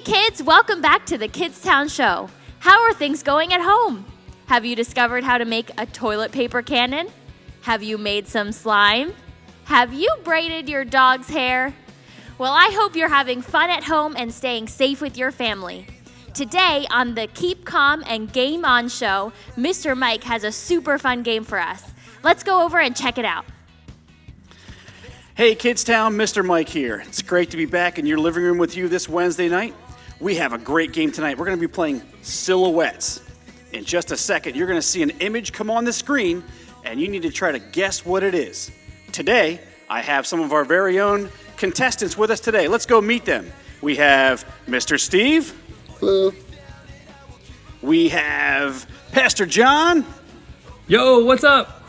Hey kids, welcome back to the Kids Town Show. How are things going at home? Have you discovered how to make a toilet paper cannon? Have you made some slime? Have you braided your dog's hair? Well, I hope you're having fun at home and staying safe with your family. Today on the Keep Calm and Game On show, Mr. Mike has a super fun game for us. Let's go over and check it out. Hey Kids Town, Mr. Mike here. It's great to be back in your living room with you this Wednesday night. We have a great game tonight. We're going to be playing Silhouettes. In just a second, you're going to see an image come on the screen, and you need to try to guess what it is. Today, I have some of our very own contestants with us today. Let's go meet them. We have Mr. Steve. Hello. We have Pastor John. Yo, what's up?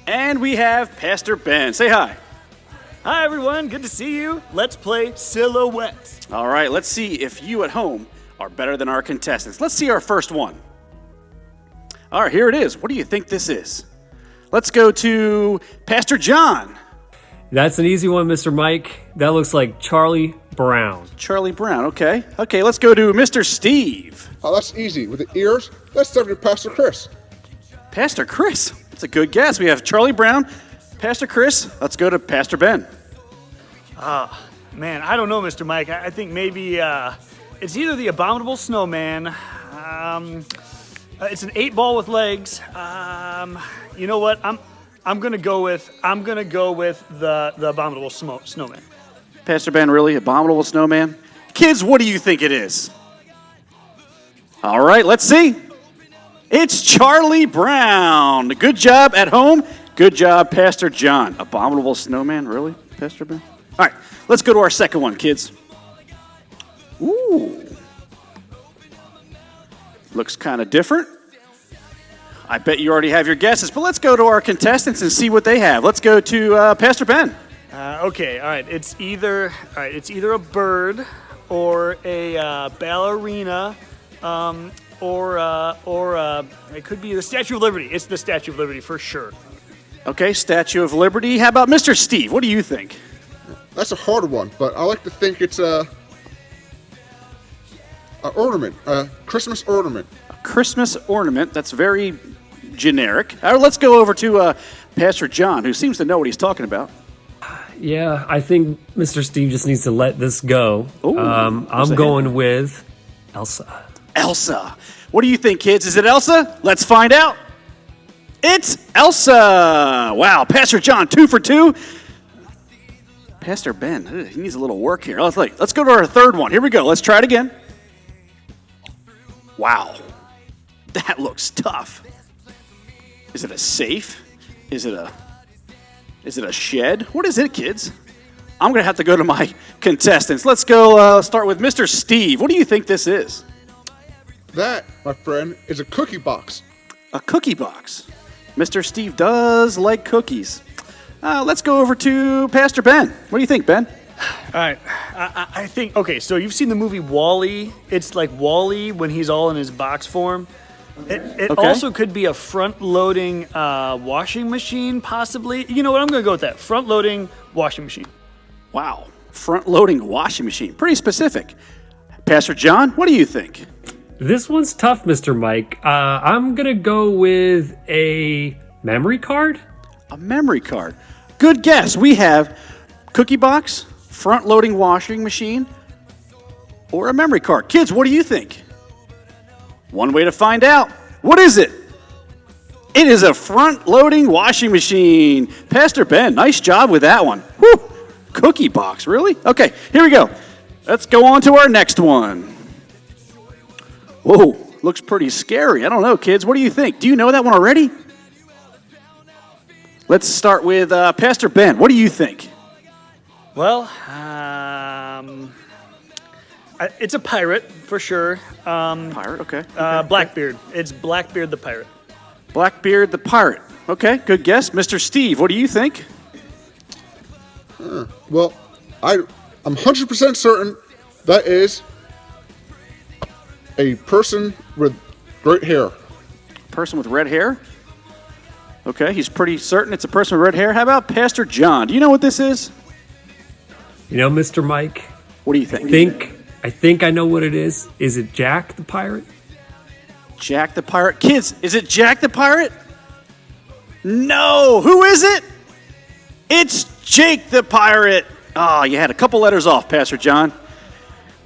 And we have Pastor Ben. Say hi. Hi, everyone. Good to see you. Let's play Silhouettes. All right, let's see if you at home are better than our contestants. Let's see our first one. All right, here it is. What do you think this is? Let's go to Pastor John. That's an easy one, Mr. Mike. That looks like Charlie Brown. Charlie Brown, okay. Okay, let's go to Mr. Steve. Oh, that's easy. With the ears, let's start with Pastor Chris. Pastor Chris. That's a good guess. We have Charlie Brown, Pastor Chris. Let's go to Pastor Ben. Man, I don't know, Mr. Mike. I think maybe it's either the Abominable Snowman. It's an 8-ball with legs. You know what? I'm gonna go with the Abominable Snowman. Pastor Ben, really? Abominable Snowman? Kids, what do you think it is? All right, let's see. It's Charlie Brown. Good job at home. Good job, Pastor John. Abominable Snowman, really, Pastor Ben? All right, let's go to our second one, kids. Ooh. Looks kind of different. I bet you already have your guesses, but let's go to our contestants and see what they have. Let's go to Pastor Ben. Okay, all right. It's either a bird or a ballerina, or it could be the Statue of Liberty. It's the Statue of Liberty for sure. Okay, Statue of Liberty. How about Mr. Steve? What do you think? That's a hard one, but I like to think it's a ornament, a Christmas ornament. A Christmas ornament. That's very generic. All right, let's go over to Pastor John, who seems to know what he's talking about. Yeah, I think Mr. Steve just needs to let this go. Ooh, I'm going with Elsa. Elsa. What do you think, kids? Is it Elsa? Let's find out. It's Elsa. Wow, Pastor John, 2 for 2. Pastor Ben, he needs a little work here. Let's go to our third one. Here we go. Let's try it again. Wow, that looks tough. Is it a safe? Is it a shed? What is it, kids? I'm going to have to go to my contestants. Let's go start with Mr. Steve. What do you think this is? That, my friend, is a cookie box. A cookie box. Mr. Steve does like cookies. Let's go over to Pastor Ben. What do you think, Ben? All right, I think, okay, so you've seen the movie WALL-E. It's like WALL-E when he's all in his box form. It Okay. also could be a front-loading washing machine, possibly. You know what, I'm going to go with that. Front-loading washing machine. Wow, front-loading washing machine. Pretty specific. Pastor John, what do you think? This one's tough, Mr. Mike. I'm going to go with a memory card. A memory card. Good guess. We have cookie box, front-loading washing machine, or a memory card. Kids, what do you think? One way to find out. What is it? It is a front-loading washing machine. Pastor Ben, nice job with that one. Whew. Cookie box, really? Okay, here we go. Let's go on to our next one. Whoa, looks pretty scary. I don't know, kids. What do you think? Do you know that one already? Let's start with Pastor Ben. What do you think? Well, it's a pirate, for sure. Pirate, okay. Blackbeard. It's Blackbeard the pirate. Blackbeard the pirate. Okay, good guess. Mr. Steve, what do you think? Well, I'm 100% certain that is a person with great hair. Person with red hair? Okay, he's pretty certain it's a person with red hair. How about Pastor John? Do you know what this is? You know, Mr. Mike, What do you think? I think I think I know what it is. Is it Jack the Pirate? Jack the Pirate. Kids, is it Jack the Pirate? No. Who is it? It's Jake the Pirate. Oh, you had a couple letters off, Pastor John.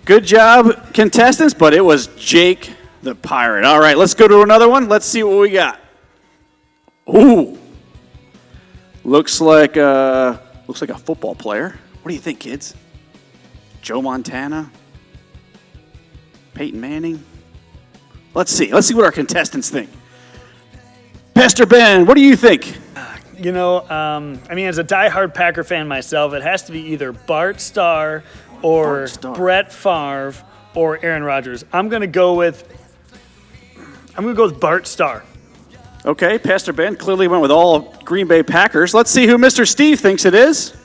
Good job, contestants, but it was Jake the Pirate. All right, let's go to another one. Let's see what we got. Ooh. Looks like a football player. What do you think, kids? Joe Montana? Peyton Manning? Let's see what our contestants think. Pastor Ben, what do you think? You know, as a diehard Packer fan myself, it has to be either Bart Starr or Brett Favre or Aaron Rodgers. I'm going to go with Bart Starr. Okay, Pastor Ben clearly went with all Green Bay Packers. Let's see who Mr. Steve thinks it is.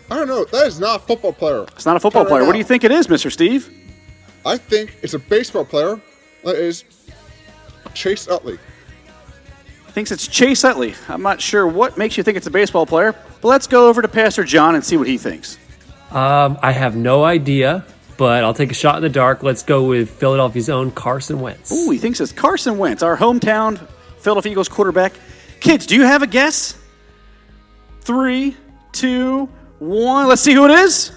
I don't know. That is not a football player. It's not a football player. What do you think it is, Mr. Steve? I think it's a baseball player. That is Chase Utley. Thinks it's Chase Utley. I'm not sure what makes you think it's a baseball player, but let's go over to Pastor John and see what he thinks. I have no idea, but I'll take a shot in the dark. Let's go with Philadelphia's own Carson Wentz. Ooh, he thinks it's Carson Wentz, our hometown Philadelphia Eagles quarterback. Kids, do you have a guess? 3, 2, 1. Let's see who it is.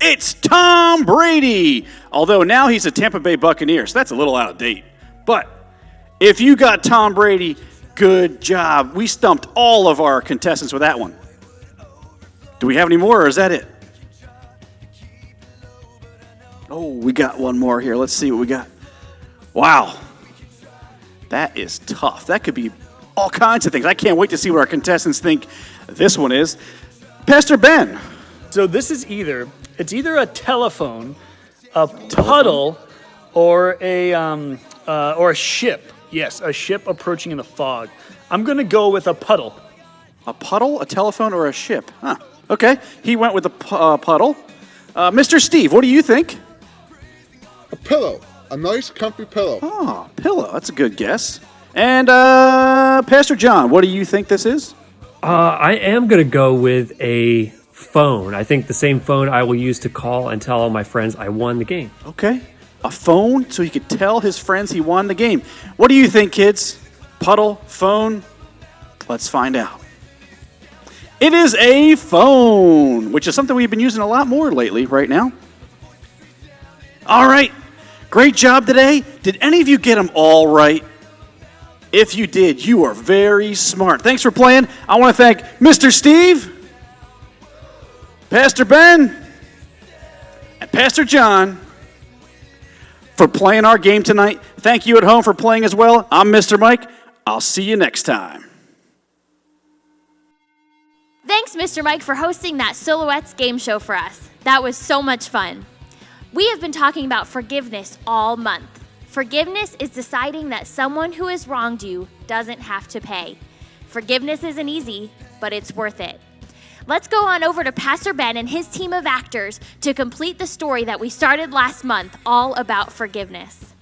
It's Tom Brady. Although now he's a Tampa Bay Buccaneer, so that's a little out of date. But if you got Tom Brady, good job. We stumped all of our contestants with that one. Do we have any more, or is that it? Oh, we got one more here. Let's see what we got. Wow. That is tough. That could be all kinds of things. I can't wait to see what our contestants think this one is. Pastor Ben. So this is either a telephone, a puddle, or a ship. Yes, a ship approaching in the fog. I'm going to go with a puddle. A puddle, a telephone, or a ship? Huh. Okay, he went with the puddle. Mr. Steve, what do you think? A pillow. A nice, comfy pillow. Oh, pillow. That's a good guess. And Pastor John, what do you think this is? I am going to go with a phone. I think the same phone I will use to call and tell all my friends I won the game. Okay. A phone so he could tell his friends he won the game. What do you think, kids? Puddle, phone? Let's find out. It is a phone, which is something we've been using a lot more lately right now. All right. Great job today. Did any of you get them all right? If you did, you are very smart. Thanks for playing. I want to thank Mr. Steve, Pastor Ben, and Pastor John for playing our game tonight. Thank you at home for playing as well. I'm Mr. Mike. I'll see you next time. Thanks, Mr. Mike, for hosting that Silhouettes game show for us. That was so much fun. We have been talking about forgiveness all month. Forgiveness is deciding that someone who has wronged you doesn't have to pay. Forgiveness isn't easy, but it's worth it. Let's go on over to Pastor Ben and his team of actors to complete the story that we started last month, all about forgiveness.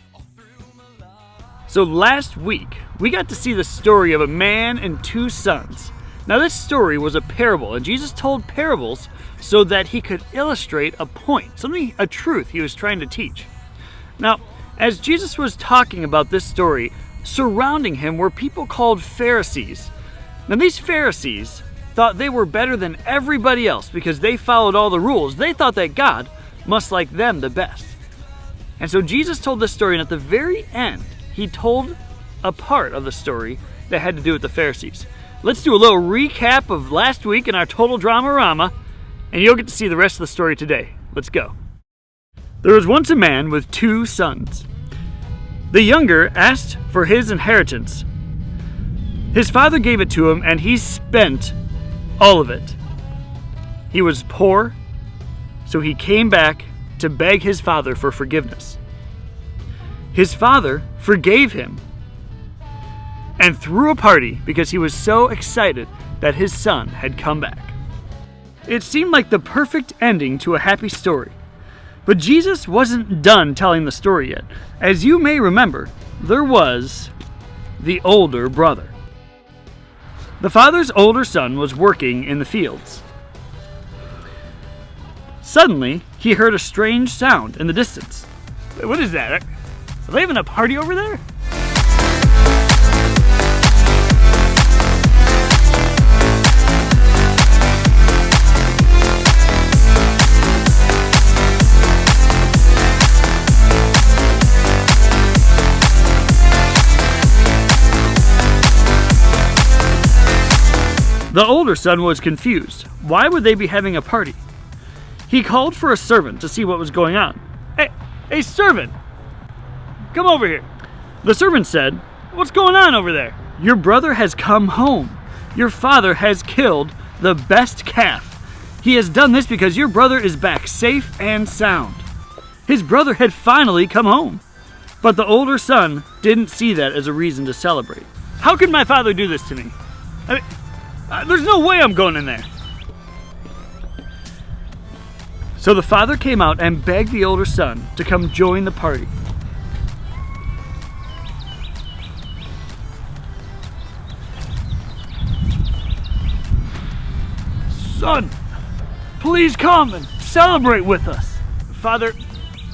So last week, we got to see the story of a man and 2 sons. Now this story was a parable, and Jesus told parables so that he could illustrate a point, a truth he was trying to teach. Now, as Jesus was talking about this story, surrounding him were people called Pharisees. Now these Pharisees thought they were better than everybody else because they followed all the rules. They thought that God must like them the best. And so Jesus told this story, and at the very end, he told a part of the story that had to do with the Pharisees. Let's do a little recap of last week in our Total Dramarama, and you'll get to see the rest of the story today. Let's go. There was once a man with 2 sons. The younger asked for his inheritance. His father gave it to him, and he spent all of it. He was poor, so he came back to beg his father for forgiveness. His father forgave him and threw a party because he was so excited that his son had come back. It seemed like the perfect ending to a happy story. But Jesus wasn't done telling the story yet. As you may remember, there was the older brother. The father's older son was working in the fields. Suddenly, he heard a strange sound in the distance. What is that? Are they having a party over there? The older son was confused. Why would they be having a party? He called for a servant to see what was going on. Hey, servant! Come over here. The servant said, "What's going on over there?" "Your brother has come home. Your father has killed the best calf. He has done this because your brother is back safe and sound." His brother had finally come home. But the older son didn't see that as a reason to celebrate. How could my father do this to me? There's no way I'm going in there. So the father came out and begged the older son to come join the party. "Son, please come and celebrate with us." "Father,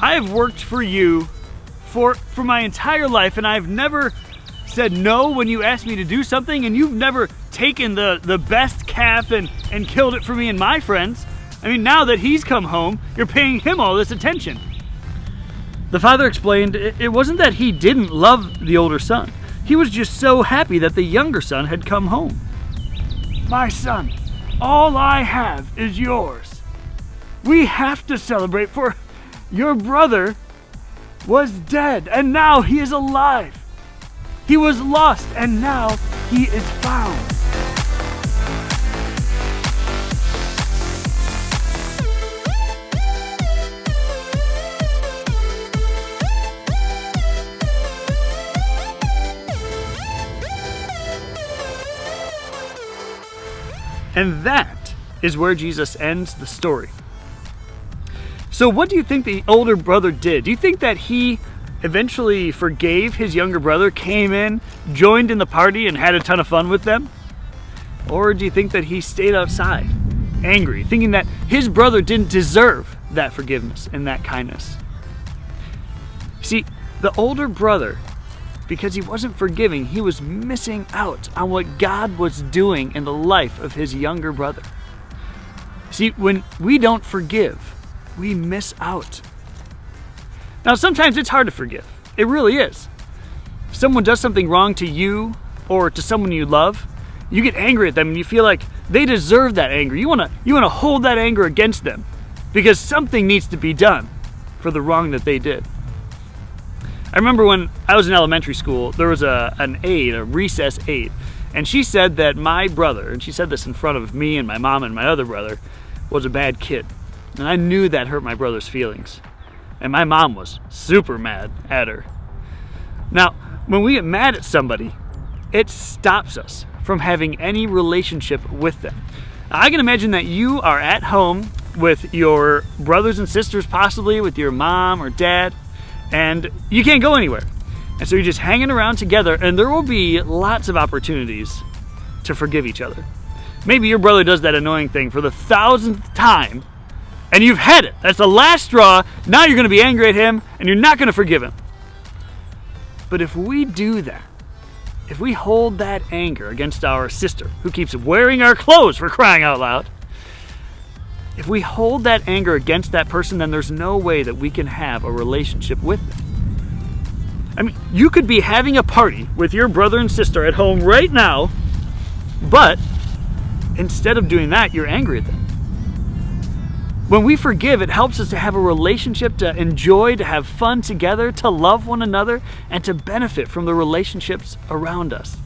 I have worked for you for my entire life, and I've never said no when you asked me to do something, and you've never taken the best calf and killed it for me and my friends. I mean, now that he's come home, you're paying him all this attention." The father explained it wasn't that he didn't love the older son. He was just so happy that the younger son had come home. "My son, all I have is yours. We have to celebrate, for your brother was dead and now he is alive. He was lost and now he is found." And that is where Jesus ends the story. So what do you think the older brother did? Do you think that he eventually forgave his younger brother, came in, joined in the party, and had a ton of fun with them? Or do you think that he stayed outside, angry, thinking that his brother didn't deserve that forgiveness and that kindness? See, the older brother, because he wasn't forgiving, he was missing out on what God was doing in the life of his younger brother. See, when we don't forgive, we miss out. Now, sometimes it's hard to forgive. It really is. If someone does something wrong to you or to someone you love, you get angry at them and you feel like they deserve that anger. You want to hold that anger against them because something needs to be done for the wrong that they did. I remember when I was in elementary school, there was a recess aide, and she said that my brother, and she said this in front of me and my mom and my other brother, was a bad kid. And I knew that hurt my brother's feelings. And my mom was super mad at her. Now, when we get mad at somebody, it stops us from having any relationship with them. Now, I can imagine that you are at home with your brothers and sisters, possibly with your mom or dad, and you can't go anywhere. And so you're just hanging around together, and there will be lots of opportunities to forgive each other. Maybe your brother does that annoying thing for the 1,000th time, and you've had it. That's the last straw. Now you're going to be angry at him, and you're not going to forgive him. But if we do that, if we hold that anger against our sister, who keeps wearing our clothes, for crying out loud, if we hold that anger against that person, then there's no way that we can have a relationship with them. I mean, you could be having a party with your brother and sister at home right now, but instead of doing that, you're angry at them. When we forgive, it helps us to have a relationship, to enjoy, to have fun together, to love one another, and to benefit from the relationships around us.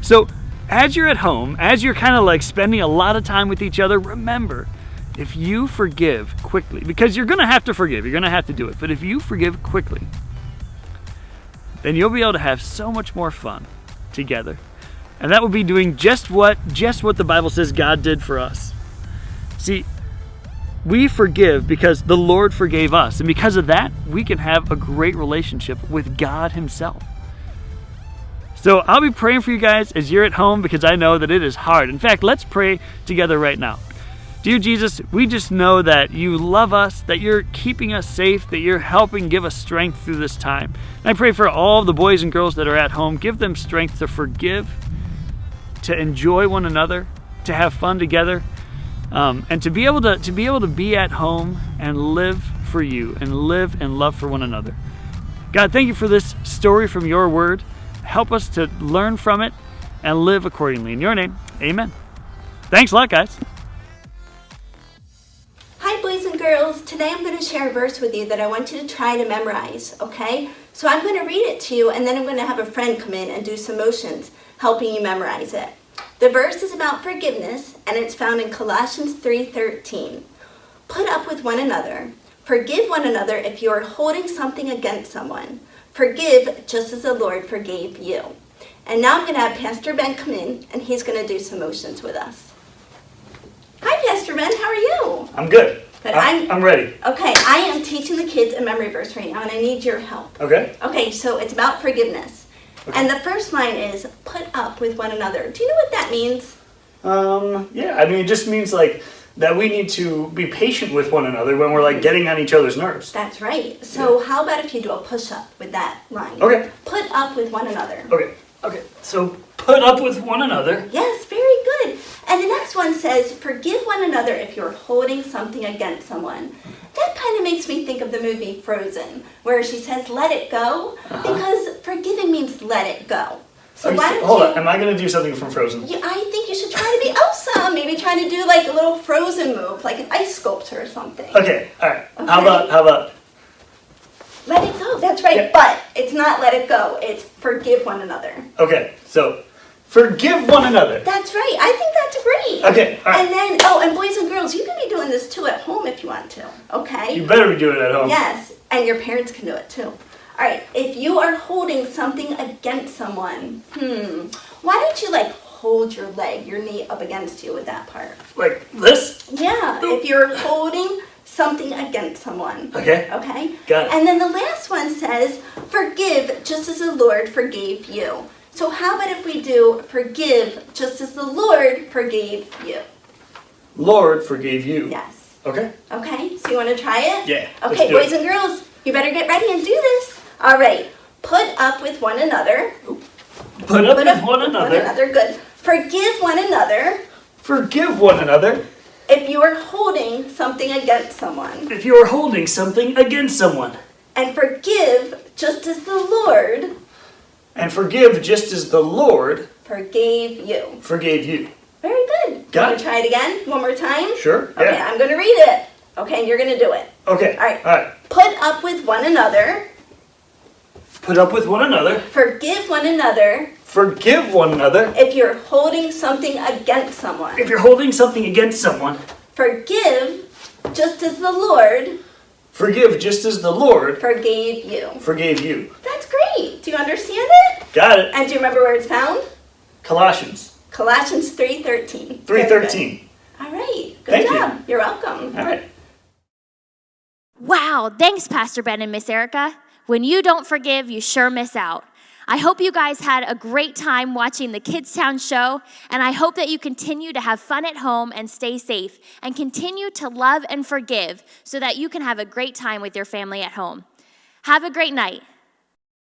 So, as you're at home, as you're kind of like spending a lot of time with each other, remember, if you forgive quickly, because you're going to have to forgive, you're going to have to do it, but if you forgive quickly, then you'll be able to have so much more fun together. And that will be doing just what the Bible says God did for us. See, we forgive because the Lord forgave us, and because of that, we can have a great relationship with God Himself. So I'll be praying for you guys as you're at home, because I know that it is hard. In fact, let's pray together right now. Dear Jesus, we just know that you love us, that you're keeping us safe, that you're helping give us strength through this time. And I pray for all the boys and girls that are at home, give them strength to forgive, to enjoy one another, to have fun together, and to be able to be at home and live for you and live and love for one another. God, thank you for this story from your word. Help us to learn from it and live accordingly. In your name, amen. Thanks a lot, guys. Hi boys and girls, today I'm going to share a verse with you that I want you to try to memorize, okay? So I'm going to read it to you and then I'm going to have a friend come in and do some motions helping you memorize it. The verse is about forgiveness and it's found in Colossians 3:13. Put up with one another. Forgive one another if you are holding something against someone. Forgive just as the Lord forgave you. And now I'm going to have Pastor Ben come in and he's going to do some motions with us. Hi, Pastor Ben. How are you? I'm good. Good. I'm ready. Okay, I am teaching the kids a memory verse right now, and I need your help. Okay. Okay, so it's about forgiveness. Okay. And the first line is, put up with one another. Do you know what that means? Yeah, I mean, it just means like that we need to be patient with one another when we're like getting on each other's nerves. That's right. So how about if you do a push-up with that line? Okay. Put up with one another. Okay. So put up with one another. Yes, very good. And the next one says, forgive one another if you're holding something against someone. That kind of makes me think of the movie Frozen, where she says, let it go, because forgiving means let it go. So why don't hold on, am I going to do something from Frozen? Yeah, I think you should try to be Elsa. Maybe try to do like a little Frozen move, like an ice sculpture or something. Okay, all right. Okay. How about? Let it go. That's right. Yeah. But it's not let it go. It's forgive one another. Okay, so forgive one another. That's right. I think that's great. Okay, all right. And then, and boys and girls, you can be doing this too at home if you want to. Okay? You better be doing it at home. Yes, and your parents can do it too. All right, if you are holding something against someone, why don't you like hold your leg, your knee up against you with that part? Like this? Yeah, if you're holding something against someone. Okay. Okay? Got it. And then the last one says, forgive just as the Lord forgave you. So how about if we do forgive just as the Lord forgave you? Lord forgave you. Yes. Okay. Okay, so you want to try it? Yeah. Okay, boys and girls, you better get ready and do this. All right, put up with one another. Put up with one another. Good. Forgive one another Forgive one another if you are holding something against someone. if you are holding something against someone. And forgive just as the Lord And forgive just as the Lord forgave you. forgave you. Very good. Got Want it. to try it again? One more time? Sure. Okay, Yeah. I'm going to read it. Okay, and you're going to do it. Okay. All right. All right. Put up with one another. Put up with one another. Forgive one another Forgive one another. if you're holding something against someone. If you're holding something against someone, Forgive just as the Lord forgive just as the Lord forgave you. forgave you. That's great. Do you understand it? Got it. And do you remember where it's found? Colossians Colossians 3:13. 3:13. All right. Good Thank you. job. You're welcome. All right. Wow, thanks, Pastor Ben and Miss Erica. When you don't forgive, you sure miss out. I hope you guys had a great time watching the Kids Town show, and I hope that you continue to have fun at home and stay safe, and continue to love and forgive so that you can have a great time with your family at home. Have a great night.